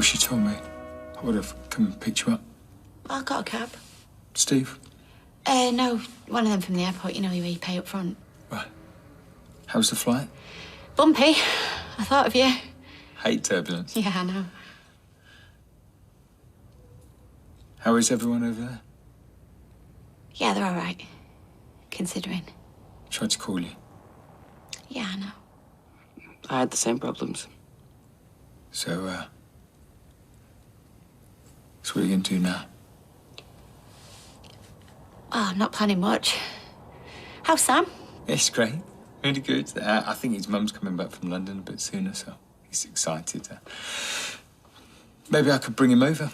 Wish you told me. I would have come and picked you up. I got a cab. Steve? No, one of them from the airport, you know, where you pay up front. Right. How was the flight? Bumpy. I thought of you. Hate turbulence. Yeah, I know. How is everyone over there? Yeah, they're all right. Considering. Tried to call you. Yeah, I know. I had the same problems. So, what are you going to do now? Oh, I'm not planning much. How's Sam? It's great. Really good. I think his mum's coming back from London a bit sooner, so he's excited. Maybe I could bring him over.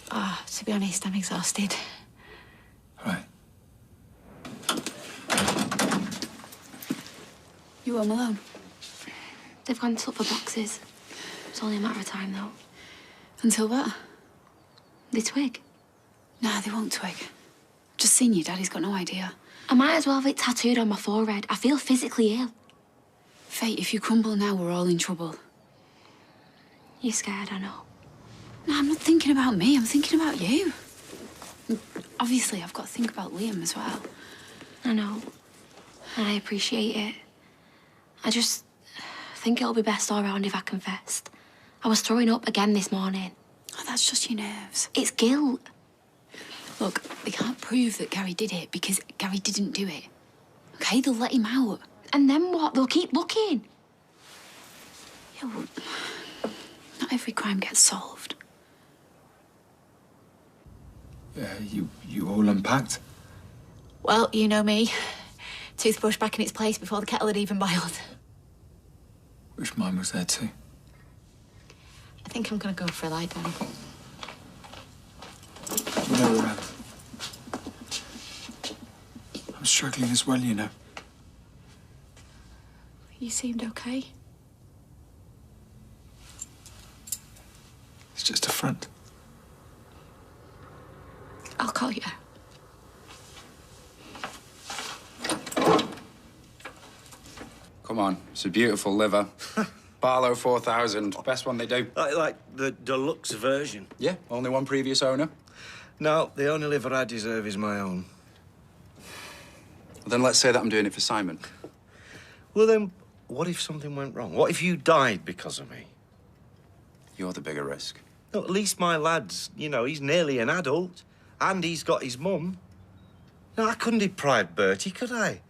Oh, to be honest, I'm exhausted. Right. You home alone? They've gone to look for boxes. It's only a matter of time, though. Until what? They twig. Nah, they won't twig. Just seen you, Daddy's got no idea. I might as well have it tattooed on my forehead. I feel physically ill. Fate, if you crumble now, we're all in trouble. You're scared, I know. No, I'm not thinking about me. I'm thinking about you. Obviously, I've got to think about Liam as well. I know. And I appreciate it. I just think it'll be best all round if I confessed. I was throwing up again this morning. Oh, that's just your nerves. It's guilt. Look, they can't prove that Gary did it because Gary didn't do it. OK? They'll let him out. And then what? They'll keep looking. Yeah, well, not every crime gets solved. You all unpacked? Well, you know me. Toothbrush back in its place before the kettle had even boiled. Wish mine was there too. I think I'm going to go for a lie down. You know, I'm struggling as well, you know. You seemed okay. It's just a front. I'll call you. Come on, it's a beautiful liver. Barlow 4000, best one they do. Like the deluxe version? Yeah, only one previous owner. No, the only liver I deserve is my own. Well, then let's say that I'm doing it for Simon. Well, then, what if something went wrong? What if you died because of me? You're the bigger risk. No, at least my lad's, you know, he's nearly an adult. And he's got his mum. No, I couldn't deprive Bertie, could I?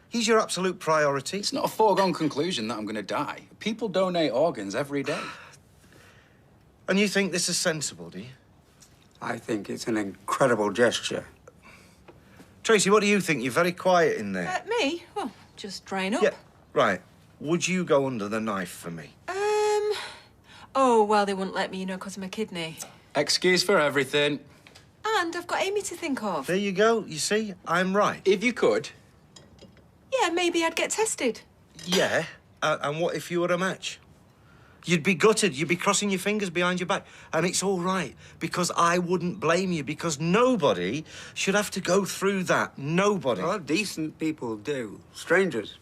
He's your absolute priority. It's not a foregone conclusion that I'm going to die. People donate organs every day. And you think this is sensible, do you? I think it's an incredible gesture. Tracy, what do you think? You're very quiet in there. Me? Well, just drying up. Yeah, right. Would you go under the knife for me? Oh, well, they wouldn't let me, you know, because of my kidney. Excuse for everything. And I've got Amy to think of. There you go. You see, I'm right. If you could. Yeah, maybe I'd get tested. Yeah, and what if you were a match? You'd be gutted. You'd be crossing your fingers behind your back. And it's all right, because I wouldn't blame you, because nobody should have to go through that. Nobody. Well, decent people do. Strangers.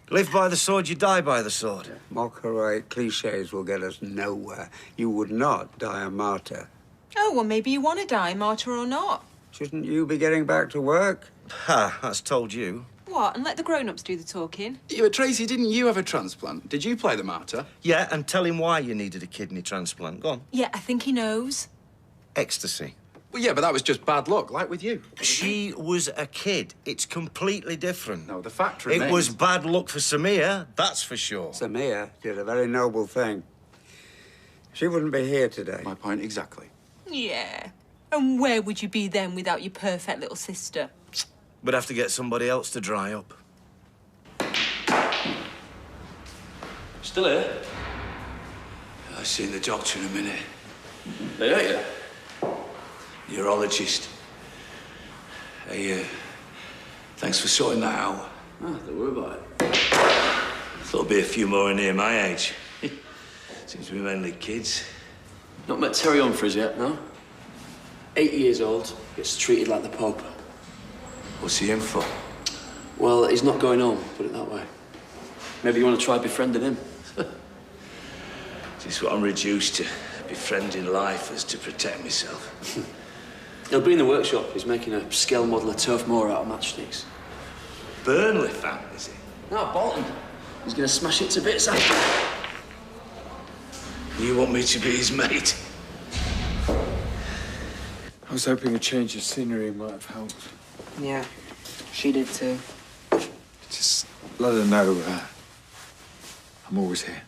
Live by the sword, you die by the sword. Mockery cliches will get us nowhere. You would not die a martyr. Oh, well, maybe you want to die, martyr or not. Shouldn't you be getting back to work? Ha, that's told you. What, and let the grown-ups do the talking? Yeah, but Tracy, didn't you have a transplant? Did you play the martyr? Yeah, and tell him why you needed a kidney transplant. Go on. Yeah, I think he knows. Ecstasy. Well, yeah, but that was just bad luck, like with you. She was a kid. It's completely different. No, the fact remains... It was bad luck for Samir, that's for sure. Samir did a very noble thing. She wouldn't be here today. My point exactly. Yeah. And where would you be then without your perfect little sister? We'd have to get somebody else to dry up. Still here? I'll see the doctor in a minute. They hurt you? Neurologist. Hey, thanks for sorting that out. Oh, don't worry about it. Thought there'll be a few more in here my age. Seems to be mainly kids. Not met Terry Humphries yet, no? 8 years old, gets treated like the Pope. What's he in for? Well, he's not going home, put it that way. Maybe you want to try befriending him? This is what I'm reduced to. befriending life as to protect myself. He'll be in the workshop. He's making a scale model of turf moor out of matchsticks. Burnley fan, is it? No, Bolton. He's going to smash it to bits after. You want me to be his mate? I was hoping a change of scenery might have helped. Yeah, she did too. Just let her know I'm always here.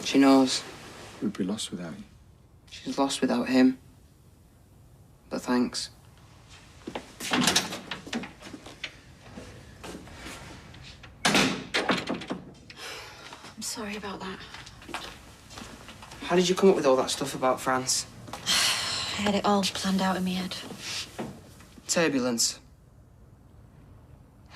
She knows. We'd be lost without you. She's lost without him. But thanks. I'm sorry about that. How did you come up with all that stuff about France? I had it all planned out in my head. Turbulence.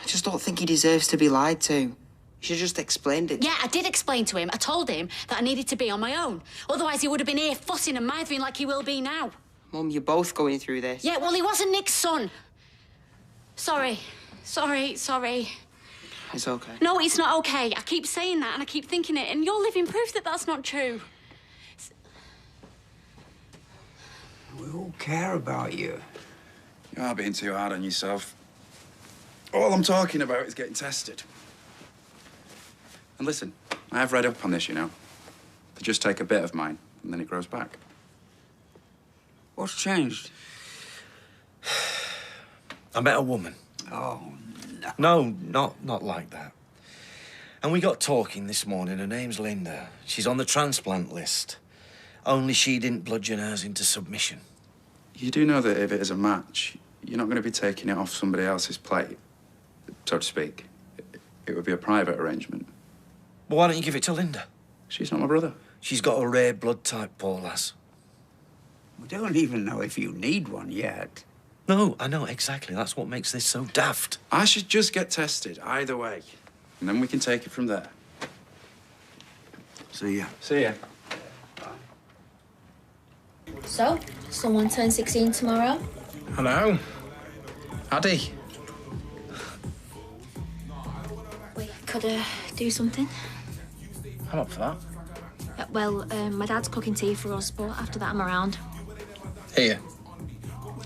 I just don't think he deserves to be lied to. You should have just explained it. Yeah, I did explain to him. I told him that I needed to be on my own. Otherwise, he would have been here fussing and mithering like he will be now. Mum, you're both going through this. Yeah, well, he wasn't Nick's son. Sorry. Sorry. It's okay. No, it's not okay. I keep saying that and I keep thinking it, and you're living proof that that's not true. We all care about you. You are being too hard on yourself. All I'm talking about is getting tested. And listen, I have read up on this, you know. They just take a bit of mine, and then it grows back. What's changed? I met a woman. Oh, no. No, not like that. And we got talking this morning. Her name's Linda. She's on the transplant list. Only she didn't bludgeon hers into submission. You do know that if it is a match, you're not going to be taking it off somebody else's plate, so to speak. It would be a private arrangement. Well, why don't you give it to Linda? She's not my brother. She's got a rare blood type, poor lass. We don't even know if you need one yet. No, I know, exactly. That's what makes this so daft. I should just get tested, either way. And then we can take it from there. See ya. See ya. So, someone turns 16 tomorrow? Hello. Addy. We could do something. I'm up for that. My dad's cooking tea for us, but after that I'm around. Here.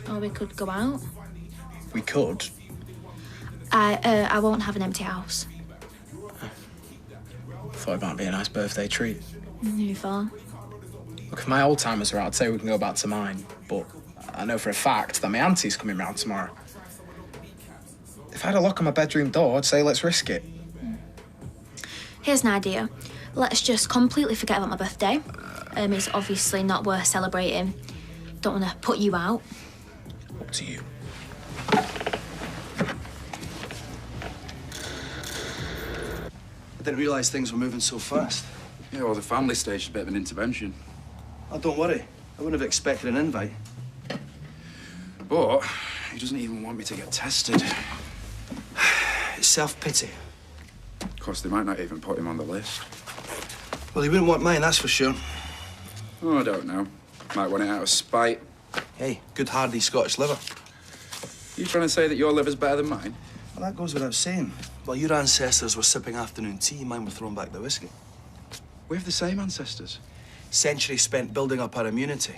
Or we could go out. We could. I won't have an empty house. Thought it might be a nice birthday treat. Who for? Look, if my old timers are out, I'd say we can go back to mine, but I know for a fact that my auntie's coming round tomorrow. If I had a lock on my bedroom door, I'd say let's risk it. Here's an idea. Let's just completely forget about my birthday. It's obviously not worth celebrating. Don't want to put you out. Up to you. I didn't realise things were moving so fast. Yeah, well, the family staged a bit of an intervention. Oh, don't worry. I wouldn't have expected an invite. But he doesn't even want me to get tested. It's self-pity. Of course, they might not even put him on the list. Well, he wouldn't want mine, that's for sure. Oh, I don't know. Might want it out of spite. Hey, good hardy Scottish liver. You trying to say that your liver's better than mine? Well, that goes without saying. While your ancestors were sipping afternoon tea, mine were throwing back the whiskey. We have the same ancestors. Centuries spent building up our immunity.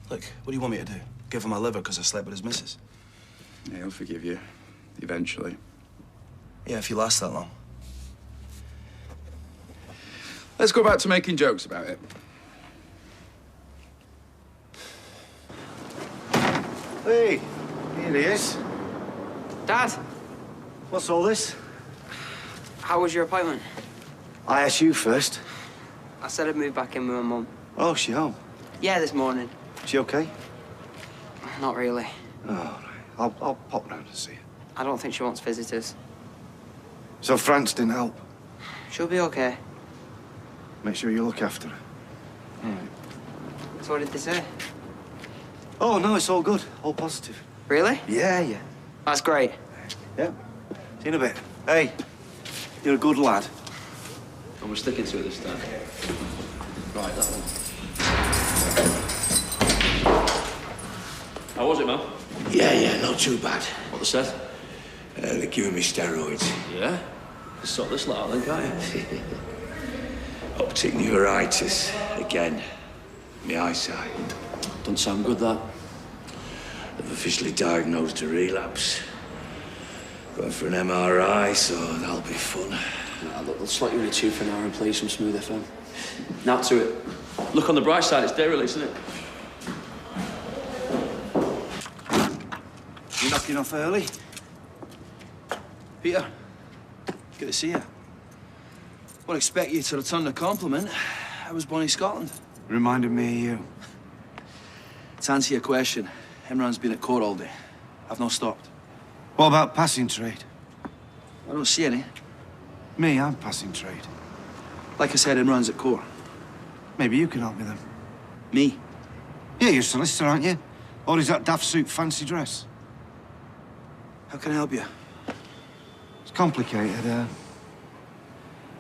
Look, what do you want me to do? Give him my liver because I slept with his missus? Yeah, he'll forgive you. Eventually. Yeah, if you last that long. Let's go back to making jokes about it. Hey, here he is. Dad, What's all this? how was your appointment? I asked you first. I said I'd move back in with my mum. Oh, she home? Yeah, this morning. She okay? Not really. Oh, right. I'll pop round and see her. I don't think she wants visitors. So France didn't help? She'll be okay. Make sure you look after her. All right. So what did they say? Oh, no, it's all good. All positive. Really? Yeah. That's great. Yeah. See you in a bit. Hey, you're a good lad. And we're sticking to it this time. Right, that one. How was it, man? Yeah, not too bad. What they said? They're giving me steroids. Yeah? Just sort this lot out then, can't you? Optic neuritis. Again, my eyesight. Doesn't sound good, that. I've officially diagnosed a relapse. Going for an MRI, so that'll be fun. Nah, look, they'll slot you in a tube for an hour and play some smooth FM. Now to it. Look on the bright side, it's day release, isn't it? You knocking off early? Peter, good to see you. Won't expect you to return the compliment. I was born in Scotland. Reminded me of you. To answer your question, Imran's been at court all day. I've not stopped. What about passing trade? I don't see any. Me, I'm passing trade. Like I said, Imran's at court. Maybe you can help me then. Me? Yeah, you're a solicitor, aren't you? Or is that daft suit fancy dress? How can I help you? It's complicated.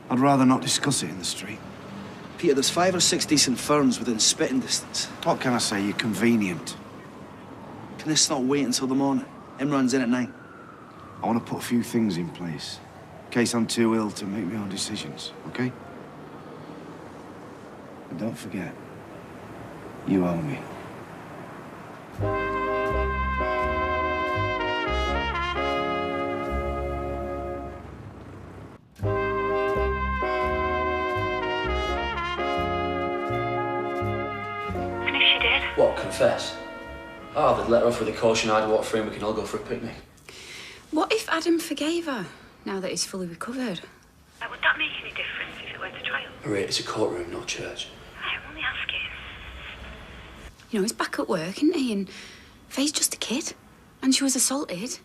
I'd rather not discuss it in the street. Peter, there's 5 or 6 decent firms within spitting distance. What can I say? You're convenient. Can this not wait until the morning? Imran's in at 9. I want to put a few things in place. In case I'm too ill to make my own decisions, okay? And don't forget, you owe me. What, confess? Oh, they'd let her off with a caution I'd walk free and we can all go for a picnic. What if Adam forgave her, now that he's fully recovered? Would that make any difference if it went to trial? Maria, it's a courtroom, not church. I'm only asking. You know, he's back at work, isn't he? And Faye's just a kid. And she was assaulted.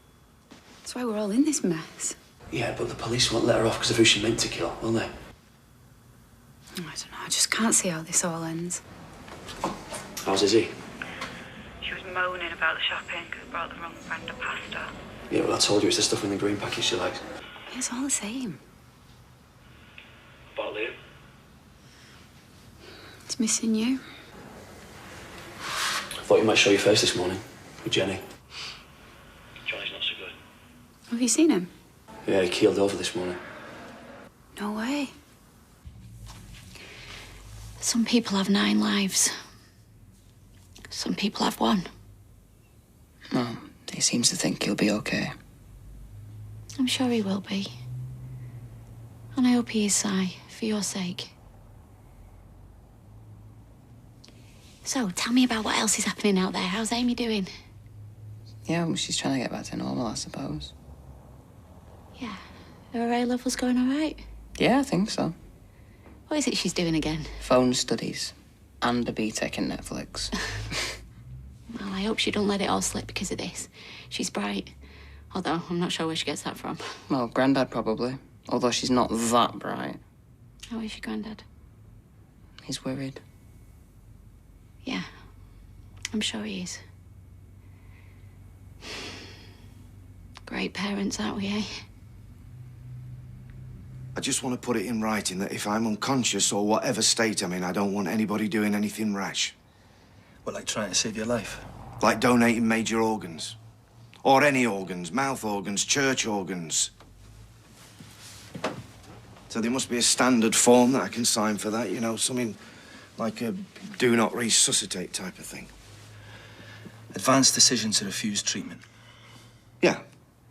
That's why we're all in this mess. Yeah, but the police won't let her off because of who she meant to kill, will they? I don't know, I just can't see how this all ends. How's Izzy? She was moaning about the shopping because brought the wrong brand of pasta. Yeah, well, I told you it's the stuff in the green package she likes. It's all the same. About Liam? It's missing you. I thought you might show your face this morning with Jenny. Johnny's not so good. Have you seen him? Yeah, he keeled over this morning. No way. Some people have 9 lives. Some people have 1. No, he seems to think he'll be okay. I'm sure he will be. And I hope he is, Si, for your sake. So, tell me about what else is happening out there. How's Amy doing? Yeah, well, she's trying to get back to normal, I suppose. Yeah. Are her A levels going all right? Yeah, I think so. What is it she's doing again? Phone studies. And a BTEC in Netflix. Well, I hope she don't let it all slip because of this. She's bright. Although, I'm not sure where she gets that from. Well, Grandad probably. Although she's not that bright. How is your granddad? He's worried. Yeah. I'm sure he is. Great parents, aren't we, eh? I just want to put it in writing that if I'm unconscious or whatever state I'm in, I don't want anybody doing anything rash. What, like trying to save your life? Like donating major organs. Or any organs, mouth organs, church organs. So there must be a standard form that I can sign for that, you know, something like a do not resuscitate type of thing. Advanced decision to refuse treatment. Yeah.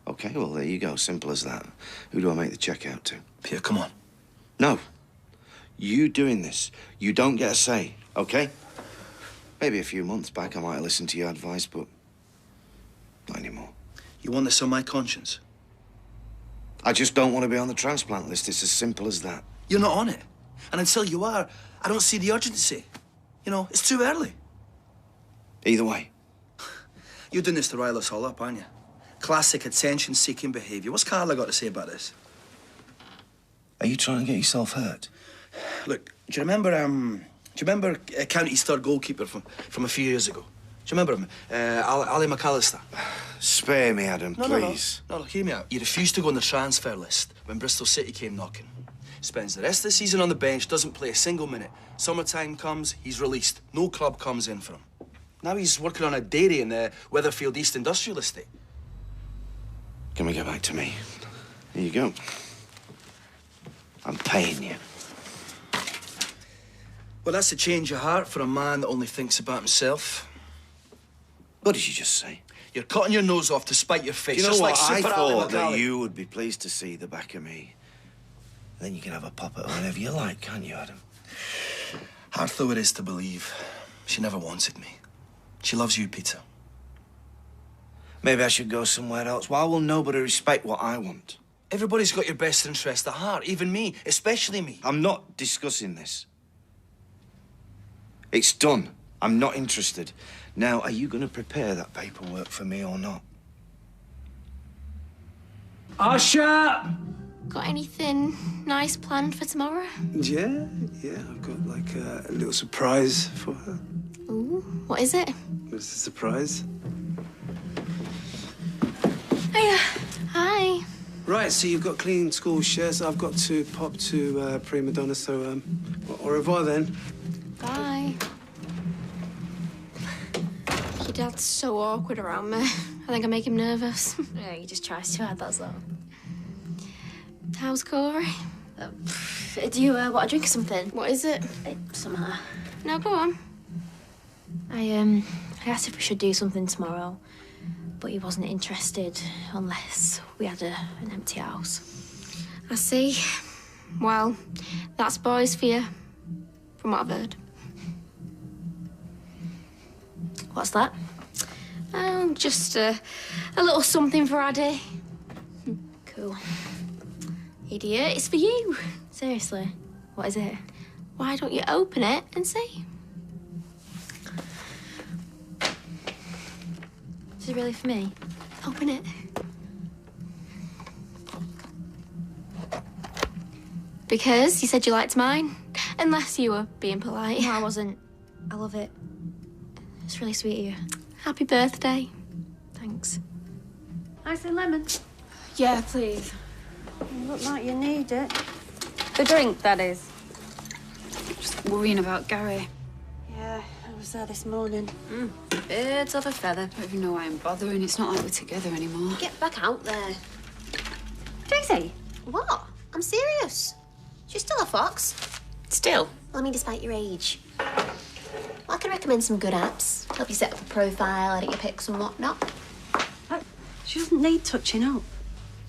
Okay, well, there you go. Simple as that. Who do I make the check out to? Peter, come on. No. You doing this, you don't get a say, okay? Maybe a few months back I might have listened to your advice, but not anymore. You want this on my conscience? I just don't want to be on the transplant list. It's as simple as that. You're not on it. And until you are, I don't see the urgency. You know, it's too early. Either way. You're doing this to rile us all up, aren't you? Classic attention-seeking behaviour. What's Carla got to say about this? Are you trying to get yourself hurt? Look, do you remember County's third goalkeeper from a few years ago? Do you remember him? Ali McAllister. Spare me, Adam, please. No, hear me out. He refused to go on the transfer list when Bristol City came knocking. Spends the rest of the season on the bench, doesn't play a single minute. Summertime comes, he's released. No club comes in for him. Now he's working on a dairy in the Weatherfield East Industrial Estate. Can we get back to me? Here you go. I'm paying you. Well, that's a change of heart for a man that only thinks about himself. What did you just say? You're cutting your nose off to spite your face. Do you know just what? like I Super Ali thought that McCallie. you would be pleased to see the back of me. Then you can have a pop at whenever you like, can't you, Adam? Hard though it is to believe, she never wanted me. She loves you, Peter. Maybe I should go somewhere else. Why will nobody respect what I want? Everybody's got your best interest at heart, even me, especially me. I'm not discussing this. It's done. I'm not interested. Now, are you going to prepare that paperwork for me or not? Asha! Got anything nice planned for tomorrow? Yeah, I've got like a little surprise for her. Ooh, what is it? It's a surprise. Hiya. Hi. Right, so you've got clean school shirts. I've got to pop to Prima Donna, so au revoir then. Bye. Your dad's so awkward around me. I think I make him nervous. Yeah, he just tries too hard, that's all. How's Corey? Do you want a drink or something? What is it? Somehow. No, go on. I asked if we should do something tomorrow, but he wasn't interested unless we had an empty house. I see. Well, that's boys for you, from what I've heard. What's that? Oh, just a little something for Addy. Cool. Idiot, it's for you. Seriously? What is it? Why don't you open it and see? Is it really for me? Open it. Because you said you liked mine. Unless you were being polite. No, I wasn't. I love it. It's really sweet of you. Happy birthday. Thanks. Ice and lemon. Yeah, please. You look like you need it. The drink, that is. Just worrying about Gary. Yeah, I was there this morning. Birds of a feather. Don't even know why I'm bothering. It's not like we're together anymore. Get back out there. Daisy? What? I'm serious. She's still a fox. Still? Well, I mean, despite your age. Well, I can recommend some good apps. Help you set up a profile, edit your pics and whatnot. She doesn't need touching up.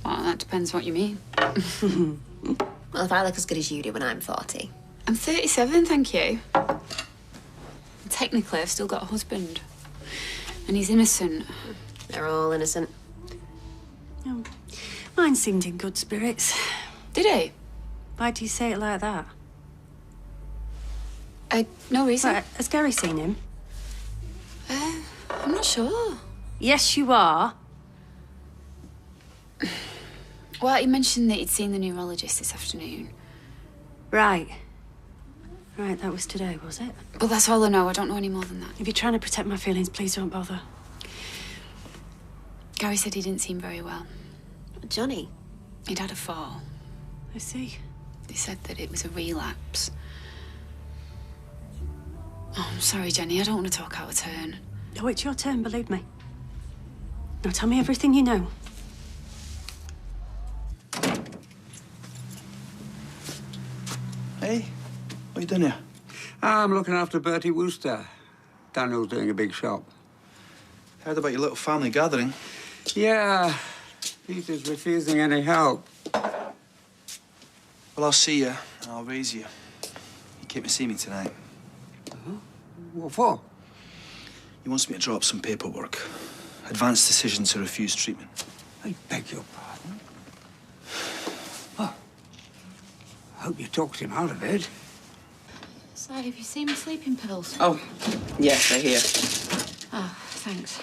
Well, that depends what you mean. Well, if I look as good as you do when I'm 40. I'm 37, thank you. Technically, I've still got a husband. And he's innocent. They're all innocent. Oh, mine seemed in good spirits. Did he? Why do you say it like that? No reason. Right, has Gary seen him? I'm not sure. Yes, you are. Well, he mentioned that he'd seen the neurologist this afternoon. Right. Right, that was today, was it? But that's all I know. I don't know any more than that. If you're trying to protect my feelings, please don't bother. Gary said he didn't seem very well. Johnny? He'd had a fall. I see. They said that it was a relapse. Oh, I'm sorry, Jenny. I don't want to talk out of turn. Oh, it's your turn, believe me. Now tell me everything you know. Hey, what are you doing here? I'm looking after Bertie Wooster. Daniel's doing a big shop. Heard about your little family gathering. Yeah, Peter's refusing any help. Well, I'll see you, and I'll raise you. You came to see me tonight. What for? He wants me to draw up some paperwork. Advance decision to refuse treatment. I beg your pardon? Oh, I hope you talked him out of it. So, have you seen my sleeping pills? Oh, yes, they're here. Oh, thanks.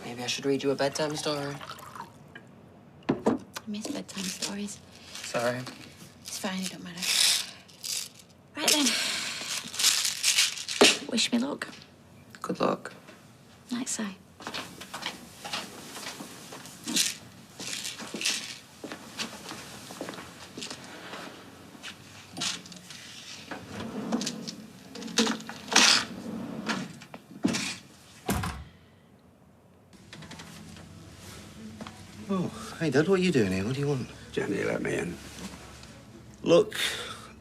Maybe I should read you a bedtime story. I miss bedtime stories. Sorry. It's fine, it don't matter. Right then. Wish me luck. Good luck. Night sight. Oh, hey, Dad, what are you doing here? What do you want? Jenny, let me in. Look,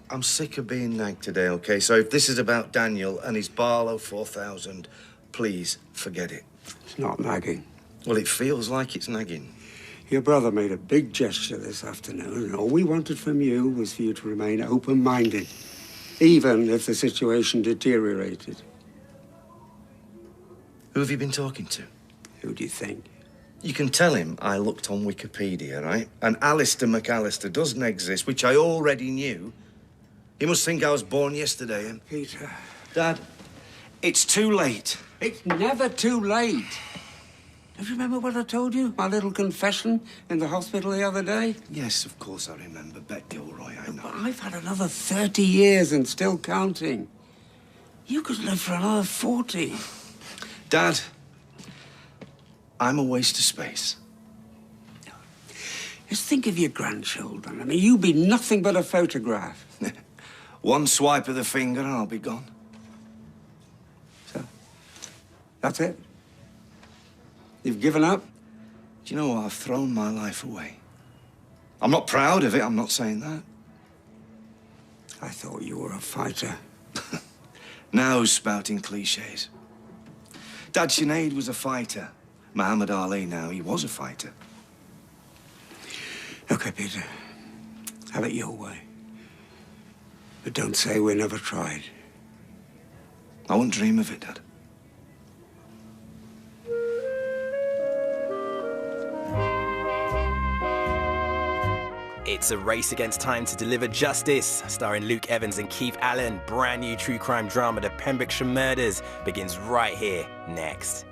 I'm sick of being nagged today, OK? So if this is about Daniel and his Barlow 4000, please forget it. It's not nagging. Well, it feels like it's nagging. Your brother made a big gesture this afternoon, and all we wanted from you was for you to remain open-minded, even if the situation deteriorated. Who have you been talking to? Who do you think? You can tell him I looked on Wikipedia, right? And Alistair McAllister doesn't exist, which I already knew. He must think I was born yesterday, and... Peter. Dad, it's too late. It's never too late. Do you remember what I told you? My little confession in the hospital the other day? Yes, of course I remember. Bet Gilroy, I know. But I've had another 30 years and still counting. You could live for another 40. Dad, I'm a waste of space. Just think of your grandchildren. I mean, you'd be nothing but a photograph. One swipe of the finger and I'll be gone. So, that's it? You've given up? Do you know what? I've thrown my life away. I'm not proud of it, I'm not saying that. I thought you were a fighter. Now who's spouting cliches? Dad, Sinead was a fighter. Muhammad Ali now, he was a fighter. OK, Peter. Have it your way. But don't say we never tried. I wouldn't dream of it, Dad. It's a race against time to deliver justice. Starring Luke Evans and Keith Allen, brand new true crime drama, The Pembrokeshire Murders, begins right here, next.